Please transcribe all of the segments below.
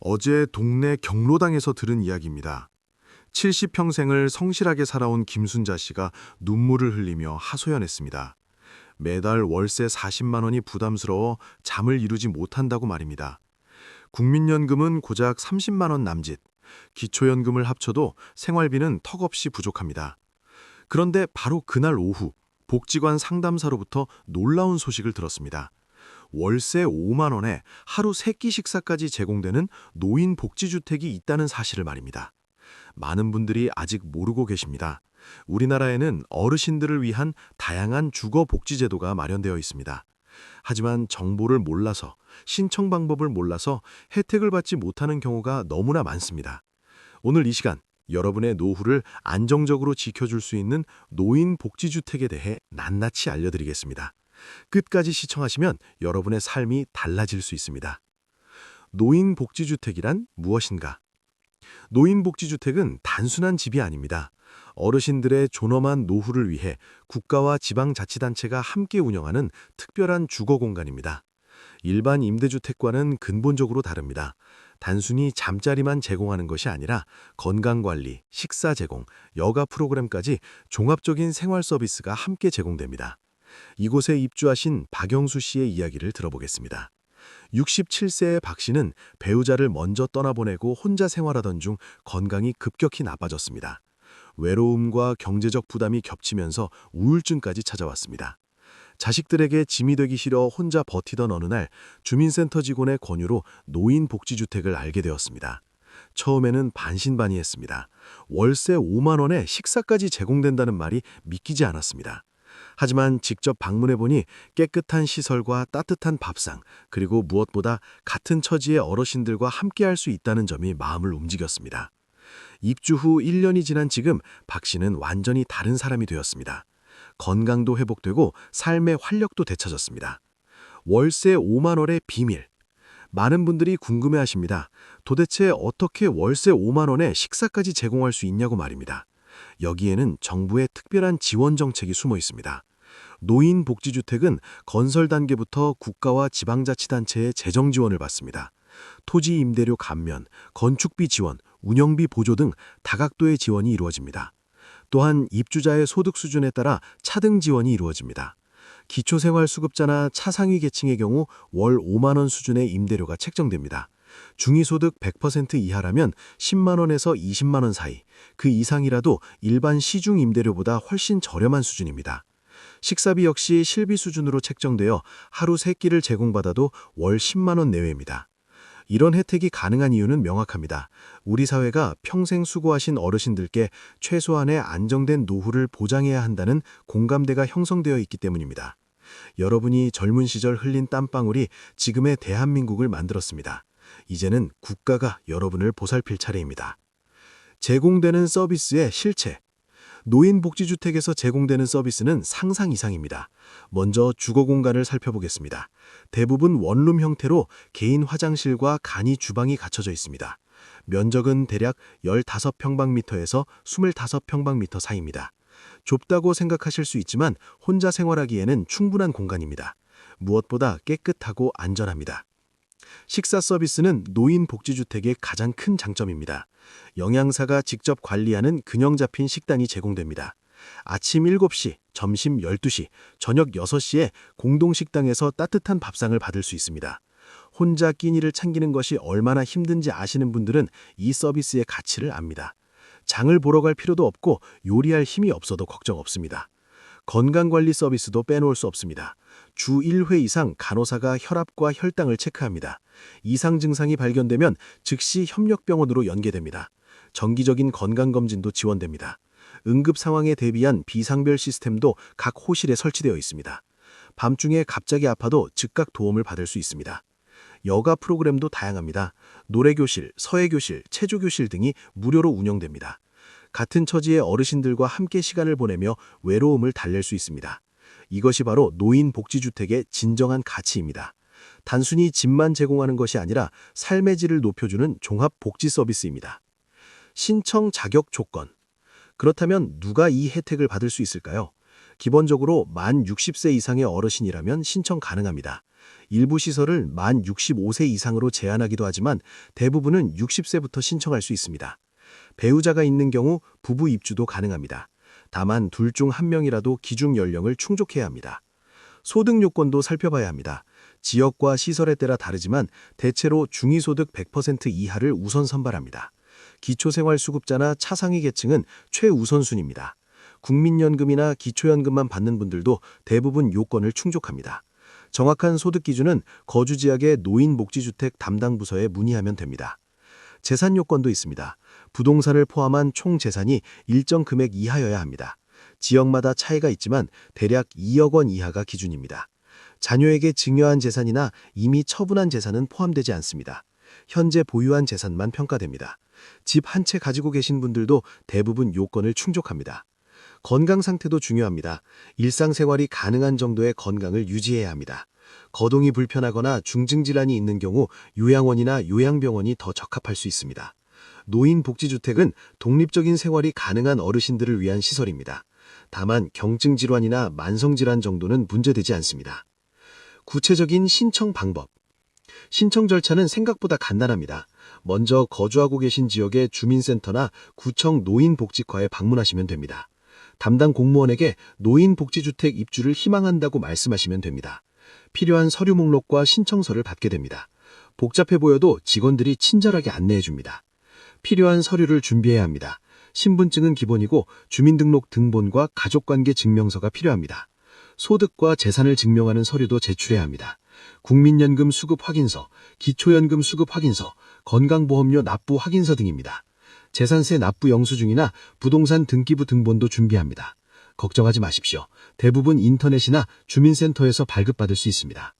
어제 동네 경로당에서 들은 이야기입니다. 70평생을 성실하게 살아온 김순자 씨가 눈물을 흘리며 하소연했습니다. 매달 월세 40만 원이 부담스러워 잠을 이루지 못한다고 말입니다. 국민연금은 고작 30만 원 남짓, 기초연금을 합쳐도 생활비는 턱없이 부족합니다. 그런데 바로 그날 오후 복지관 상담사로부터 놀라운 소식을 들었습니다. 월세 5만 원에 하루 3끼 식사까지 제공되는 노인 복지주택이 있다는 사실을 말입니다. 많은 분들이 아직 모르고 계십니다. 우리나라에는 어르신들을 위한 다양한 주거 복지 제도가 마련되어 있습니다. 하지만 정보를 몰라서, 신청 방법을 몰라서 혜택을 받지 못하는 경우가 너무나 많습니다. 오늘 이 시간 여러분의 노후를 안정적으로 지켜줄 수 있는 노인 복지주택에 대해 낱낱이 알려드리겠습니다. 끝까지 시청하시면 여러분의 삶이 달라질 수 있습니다. 노인복지주택이란 무엇인가? 노인복지주택은 단순한 집이 아닙니다. 어르신들의 존엄한 노후를 위해 국가와 지방자치단체가 함께 운영하는 특별한 주거 공간입니다. 일반 임대주택과는 근본적으로 다릅니다. 단순히 잠자리만 제공하는 것이 아니라 건강관리, 식사 제공, 여가 프로그램까지 종합적인 생활 서비스가 함께 제공됩니다. 이곳에 입주하신 박영수 씨의 이야기를 들어보겠습니다. 67세의 박 씨는 배우자를 먼저 떠나보내고 혼자 생활하던 중 건강이 급격히 나빠졌습니다. 외로움과 경제적 부담이 겹치면서 우울증까지 찾아왔습니다. 자식들에게 짐이 되기 싫어 혼자 버티던 어느 날 주민센터 직원의 권유로 노인복지주택을 알게 되었습니다. 처음에는 반신반의했습니다. 월세 5만 원에 식사까지 제공된다는 말이 믿기지 않았습니다. 하지만 직접 방문해보니 깨끗한 시설과 따뜻한 밥상, 그리고 무엇보다 같은 처지의 어르신들과 함께할 수 있다는 점이 마음을 움직였습니다. 입주 후 1년이 지난 지금 박 씨는 완전히 다른 사람이 되었습니다. 건강도 회복되고 삶의 활력도 되찾았습니다. 월세 5만 원의 비밀. 많은 분들이 궁금해하십니다. 도대체 어떻게 월세 5만 원에 식사까지 제공할 수 있냐고 말입니다. 여기에는 정부의 특별한 지원 정책이 숨어 있습니다. 노인복지주택은 건설 단계부터 국가와 지방자치단체의 재정 지원을 받습니다. 토지 임대료 감면, 건축비 지원, 운영비 보조 등 다각도의 지원이 이루어집니다. 또한 입주자의 소득 수준에 따라 차등 지원이 이루어집니다. 기초생활수급자나 차상위 계층의 경우 월 5만 원 수준의 임대료가 책정됩니다. 중위소득 100% 이하라면 10만 원에서 20만 원 사이, 그 이상이라도 일반 시중 임대료보다 훨씬 저렴한 수준입니다. 식사비 역시 실비 수준으로 책정되어 하루 3끼를 제공받아도 월 10만 원 내외입니다. 이런 혜택이 가능한 이유는 명확합니다. 우리 사회가 평생 수고하신 어르신들께 최소한의 안정된 노후를 보장해야 한다는 공감대가 형성되어 있기 때문입니다. 여러분이 젊은 시절 흘린 땀방울이 지금의 대한민국을 만들었습니다. 이제는 국가가 여러분을 보살필 차례입니다. 제공되는 서비스의 실체. 노인복지주택에서 제공되는 서비스는 상상 이상입니다. 먼저 주거 공간을 살펴보겠습니다. 대부분 원룸 형태로 개인 화장실과 간이 주방이 갖춰져 있습니다. 면적은 대략 15평방미터에서 25평방미터 사이입니다. 좁다고 생각하실 수 있지만 혼자 생활하기에는 충분한 공간입니다. 무엇보다 깨끗하고 안전합니다. 식사 서비스는 노인복지주택의 가장 큰 장점입니다. 영양사가 직접 관리하는 균형 잡힌 식단이 제공됩니다. 아침 7시, 점심 12시, 저녁 6시에 공동식당에서 따뜻한 밥상을 받을 수 있습니다. 혼자 끼니를 챙기는 것이 얼마나 힘든지 아시는 분들은 이 서비스의 가치를 압니다. 장을 보러 갈 필요도 없고 요리할 힘이 없어도 걱정 없습니다. 건강관리 서비스도 빼놓을 수 없습니다. 주 1회 이상 간호사가 혈압과 혈당을 체크합니다. 이상 증상이 발견되면 즉시 협력병원으로 연계됩니다. 정기적인 건강검진도 지원됩니다. 응급 상황에 대비한 비상별 시스템도 각 호실에 설치되어 있습니다. 밤중에 갑자기 아파도 즉각 도움을 받을 수 있습니다. 여가 프로그램도 다양합니다. 노래교실, 서예교실, 체조교실 등이 무료로 운영됩니다. 같은 처지의 어르신들과 함께 시간을 보내며 외로움을 달랠 수 있습니다. 이것이 바로 노인복지주택의 진정한 가치입니다. 단순히 집만 제공하는 것이 아니라 삶의 질을 높여주는 종합복지 서비스입니다. 신청 자격 조건. 그렇다면 누가 이 혜택을 받을 수 있을까요? 기본적으로 만 60세 이상의 어르신이라면 신청 가능합니다. 일부 시설을 만 65세 이상으로 제한하기도 하지만 대부분은 60세부터 신청할 수 있습니다. 배우자가 있는 경우 부부 입주도 가능합니다. 다만 둘 중 한 명이라도 기준 연령을 충족해야 합니다. 소득 요건도 살펴봐야 합니다. 지역과 시설에 따라 다르지만 대체로 중위소득 100% 이하를 우선 선발합니다. 기초생활수급자나 차상위 계층은 최우선순위입니다. 국민연금이나 기초연금만 받는 분들도 대부분 요건을 충족합니다. 정확한 소득 기준은 거주지역의 노인복지주택 담당 부서에 문의하면 됩니다. 재산 요건도 있습니다. 부동산을 포함한 총 재산이 일정 금액 이하여야 합니다. 지역마다 차이가 있지만 대략 2억 원 이하가 기준입니다. 자녀에게 증여한 재산이나 이미 처분한 재산은 포함되지 않습니다. 현재 보유한 재산만 평가됩니다. 집 한 채 가지고 계신 분들도 대부분 요건을 충족합니다. 건강 상태도 중요합니다. 일상생활이 가능한 정도의 건강을 유지해야 합니다. 거동이 불편하거나 중증질환이 있는 경우 요양원이나 요양병원이 더 적합할 수 있습니다. 노인복지주택은 독립적인 생활이 가능한 어르신들을 위한 시설입니다. 다만 경증 질환이나 만성 질환 정도는 문제되지 않습니다. 구체적인 신청 방법. 신청 절차는 생각보다 간단합니다. 먼저 거주하고 계신 지역의 주민센터나 구청 노인복지과에 방문하시면 됩니다. 담당 공무원에게 노인복지주택 입주를 희망한다고 말씀하시면 됩니다. 필요한 서류 목록과 신청서를 받게 됩니다. 복잡해 보여도 직원들이 친절하게 안내해 줍니다. 필요한 서류를 준비해야 합니다. 신분증은 기본이고 주민등록 등본과 가족관계 증명서가 필요합니다. 소득과 재산을 증명하는 서류도 제출해야 합니다. 국민연금 수급 확인서, 기초연금 수급 확인서, 건강보험료 납부 확인서 등입니다. 재산세 납부 영수증이나 부동산 등기부 등본도 준비합니다. 걱정하지 마십시오. 대부분 인터넷이나 주민센터에서 발급받을 수 있습니다.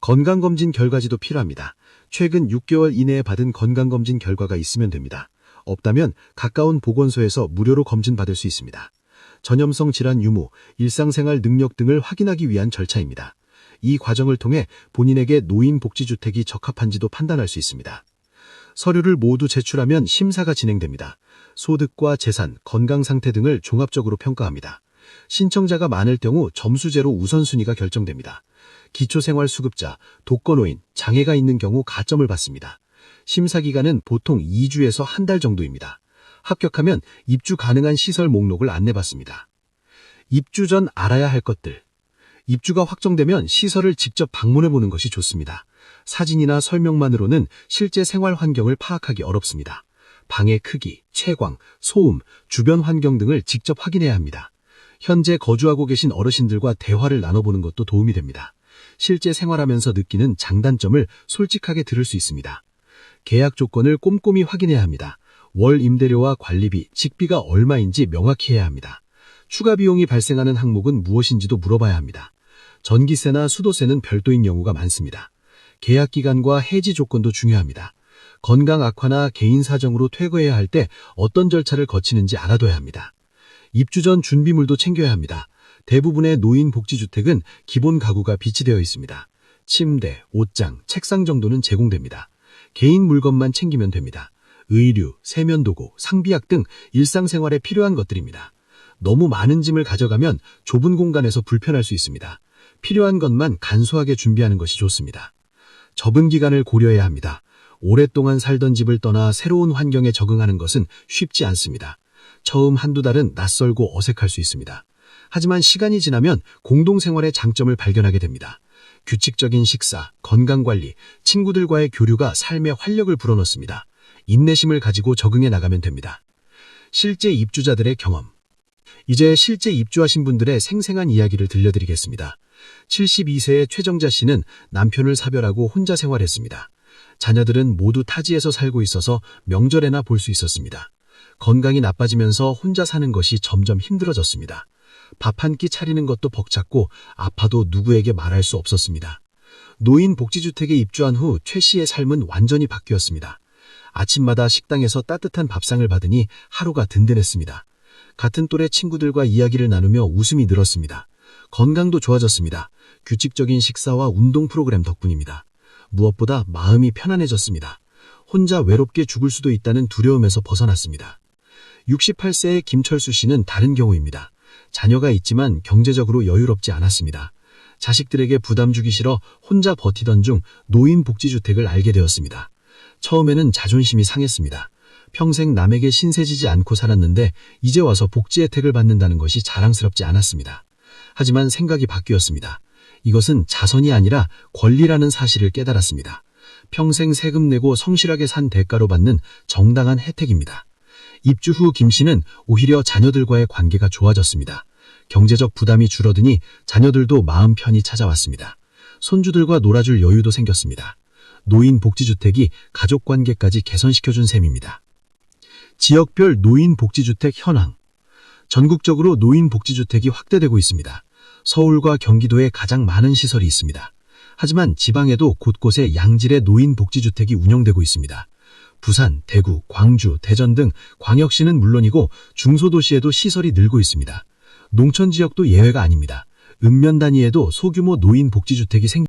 건강검진 결과지도 필요합니다. 최근 6개월 이내에 받은 건강검진 결과가 있으면 됩니다. 없다면 가까운 보건소에서 무료로 검진받을 수 있습니다. 전염성 질환 유무, 일상생활 능력 등을 확인하기 위한 절차입니다. 이 과정을 통해 본인에게 노인복지주택이 적합한지도 판단할 수 있습니다. 서류를 모두 제출하면 심사가 진행됩니다. 소득과 재산, 건강상태 등을 종합적으로 평가합니다. 신청자가 많을 경우 점수제로 우선순위가 결정됩니다. 기초생활수급자, 독거노인, 장애가 있는 경우 가점을 받습니다. 심사기간은 보통 2주에서 한 달 정도입니다. 합격하면 입주 가능한 시설 목록을 안내받습니다. 입주 전 알아야 할 것들. 입주가 확정되면 시설을 직접 방문해보는 것이 좋습니다. 사진이나 설명만으로는 실제 생활 환경을 파악하기 어렵습니다. 방의 크기, 채광, 소음, 주변 환경 등을 직접 확인해야 합니다. 현재 거주하고 계신 어르신들과 대화를 나눠보는 것도 도움이 됩니다. 실제 생활하면서 느끼는 장단점을 솔직하게 들을 수 있습니다. 계약 조건을 꼼꼼히 확인해야 합니다. 월 임대료와 관리비, 식비가 얼마인지 명확히 해야 합니다. 추가 비용이 발생하는 항목은 무엇인지도 물어봐야 합니다. 전기세나 수도세는 별도인 경우가 많습니다. 계약 기간과 해지 조건도 중요합니다. 건강 악화나 개인 사정으로 퇴거해야 할 때 어떤 절차를 거치는지 알아둬야 합니다. 입주 전 준비물도 챙겨야 합니다. 대부분의 노인복지주택은 기본 가구가 비치되어 있습니다. 침대, 옷장, 책상 정도는 제공됩니다. 개인 물건만 챙기면 됩니다. 의류, 세면도구, 상비약 등 일상생활에 필요한 것들입니다. 너무 많은 짐을 가져가면 좁은 공간에서 불편할 수 있습니다. 필요한 것만 간소하게 준비하는 것이 좋습니다. 접은 기간을 고려해야 합니다. 오랫동안 살던 집을 떠나 새로운 환경에 적응하는 것은 쉽지 않습니다. 처음 한두 달은 낯설고 어색할 수 있습니다. 하지만 시간이 지나면 공동생활의 장점을 발견하게 됩니다. 규칙적인 식사, 건강관리, 친구들과의 교류가 삶의 활력을 불어넣습니다. 인내심을 가지고 적응해 나가면 됩니다. 실제 입주자들의 경험. 이제 실제 입주하신 분들의 생생한 이야기를 들려드리겠습니다. 72세의 최정자 씨는 남편을 사별하고 혼자 생활했습니다. 자녀들은 모두 타지에서 살고 있어서 명절에나 볼 수 있었습니다. 건강이 나빠지면서 혼자 사는 것이 점점 힘들어졌습니다. 밥 한 끼 차리는 것도 벅찼고 아파도 누구에게 말할 수 없었습니다. 노인복지주택에 입주한 후 최 씨의 삶은 완전히 바뀌었습니다. 아침마다 식당에서 따뜻한 밥상을 받으니 하루가 든든했습니다. 같은 또래 친구들과 이야기를 나누며 웃음이 늘었습니다. 건강도 좋아졌습니다. 규칙적인 식사와 운동 프로그램 덕분입니다. 무엇보다 마음이 편안해졌습니다. 혼자 외롭게 죽을 수도 있다는 두려움에서 벗어났습니다. 68세의 김철수 씨는 다른 경우입니다. 자녀가 있지만 경제적으로 여유롭지 않았습니다. 자식들에게 부담 주기 싫어 혼자 버티던 중 노인복지주택을 알게 되었습니다. 처음에는 자존심이 상했습니다. 평생 남에게 신세지지 않고 살았는데 이제 와서 복지 혜택을 받는다는 것이 자랑스럽지 않았습니다. 하지만 생각이 바뀌었습니다. 이것은 자선이 아니라 권리라는 사실을 깨달았습니다. 평생 세금 내고 성실하게 산 대가로 받는 정당한 혜택입니다. 입주 후 김 씨는 오히려 자녀들과의 관계가 좋아졌습니다. 경제적 부담이 줄어드니 자녀들도 마음 편히 찾아왔습니다. 손주들과 놀아줄 여유도 생겼습니다. 노인복지주택이 가족관계까지 개선시켜준 셈입니다. 지역별 노인복지주택 현황. 전국적으로 노인복지주택이 확대되고 있습니다. 서울과 경기도에 가장 많은 시설이 있습니다. 하지만 지방에도 곳곳에 양질의 노인복지주택이 운영되고 있습니다. 부산, 대구, 광주, 대전 등 광역시는 물론이고 중소도시에도 시설이 늘고 있습니다. 농촌 지역도 예외가 아닙니다. 읍면 단위에도 소규모 노인복지주택이